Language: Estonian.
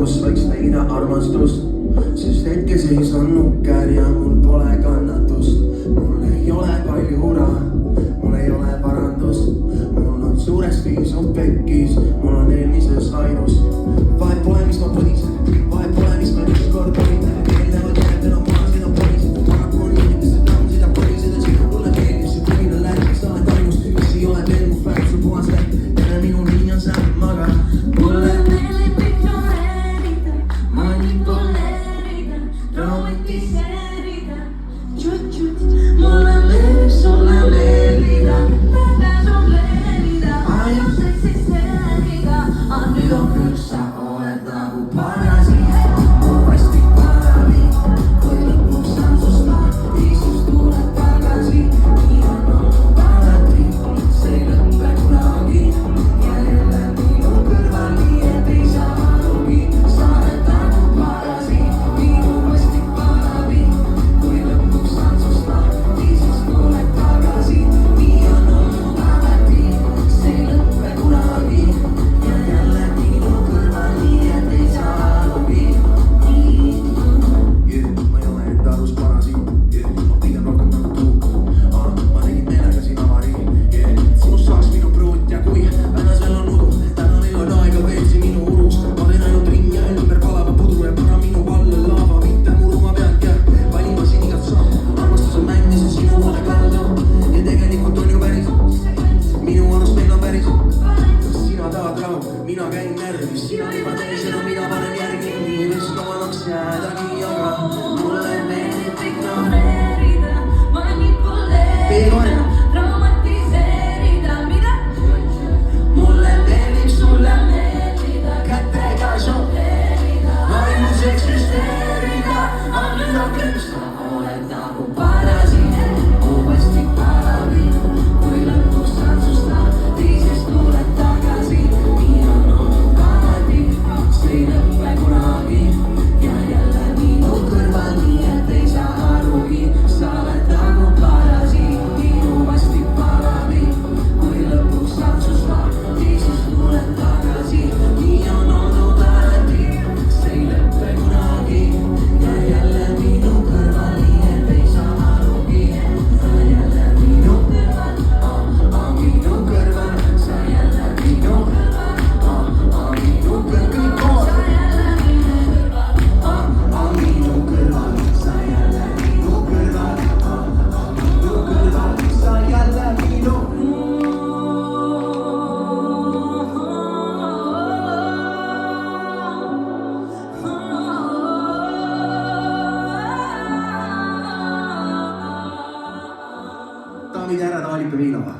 kus võiks leida armastust, sest hetkeseis on nukker ja mul pole kannatust. Mul ei ole palju raha, mul ei ole parandust, mul on suuresti suht pekkis, mul on eelmises ainus. Vahet pole, mis ma põdisen, vahet pole, mis ma ükskord olin. Eelnevad järgel on punasid on poisid, paraku on inimesed laulsid ja poisid ja sinu mulle meeldib see põhine lärm, mis sa oled ainus, mis ei ole veel mu fänn, su puhas lärm. Kelle minu nii on see maga. Mulle meeldib ignoreerida, manipuleerida, traumatiseerida, tšut-tšut. Mulle meeldib sulle meeldida, sulle meeldida, ainult eksisteerida. Nüüd on küll, sa oled nagu parasiit, mu vastik paraviit. Kui lõpuks saan sust lahti, siis tuled tagasi. Nii on olnud alati, see ei lõppe kunagi. Ja jälle minu kõrval, nii et ei saa arugi. Sa oled nagu parasiit, minu vastik paraviit. Kui lõpuks saan sust lahti, siis tuled tagasi. Nii on olnud alati, see ei lõppe kunagi. Ja jälle minu kõrval, nii et ei saa arugi. Ma ei ole enda arust parasiit, ma pigem rohkem nagu tuuk. Ma tegin meelega siin avarii, sinust saaks minu pruut ja kui väljas veel on udu, täna meil on aega veel siin minu urus. Ma teen ainult rinja ümber palava pudru ja para minu palle laava, mitte muru ma peangi valima siin igat sammu. Armastus on mäng, mis on sinu poole kaldu ja tegelikult on ju päris. Minu arust meil on päris. Sina tahad rahu, mina käin närvis, sina juba teisena, mina panen järgi. Nii võiks kauemaks jäädagi, aga mulle meeldib ignoreerida, manipuleerida, traumatiseerida, mida? Mulle meeldib sulle meeldida, kätega žongleerida, ainus eksisteerida. Nüüd on küll, sa oled nagu parasiit, mu vastik paraviit. Kui lõpuks saan sust lahti, siis tuled tagasi. Nii on olnud alati, see ei lõppe kunagi. Ja jälle minu kõrval, nii et ei saa arugi. Sa oled nagu parasiit, minu vastik paraviit. Kui lõpuks saan sust lahti, siis tuled tagasi. Nii on olnud alati, see ei lõppe kunagi. Ja jälle minu kõrval, nii et ei saa arugi. Sa jälle minu kõrval, minu kõrval. Sa jälle minu kõrval, minu kõrval. Sa jälle minu kõrval, minu kõrval. Sa jälle minu kõrval, minu kõrval. Sa jälle minu. Daamid ja härrad, Aalipe Viinova.